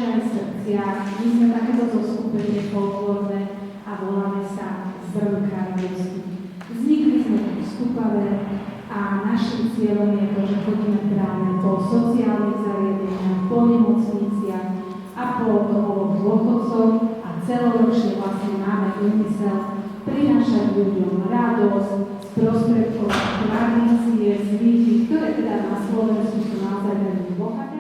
založené v srdciach. My sme takéto zoskupenie folklórne a voláme sa Zrnka radosti. Vznikli sme v Skupave a našim cieľom je to, že chodíme práve po sociálnych zariadeniach, po nemocniciach a po domovoch dôchodcov a celoročne vlastne máme úmysel prinášať ľuďom radosť, sprostredkovať tradície, zvyky, ktoré teda na Slovensku sú naozaj veľmi bohaté.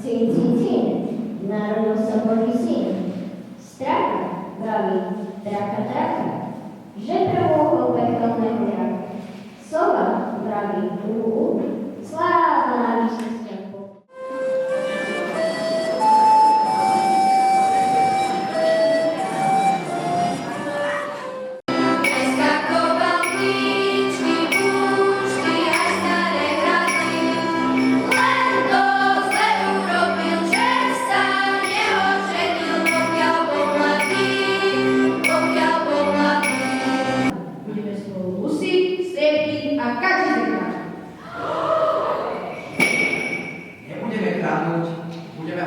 Cín, cín, cín, narodil sa Boží syn. Straka, vraví, draka, draka, že premôhol pekelného draka. Sova, vraví, slávna na výsledku. Nebudeme kradnúť, budeme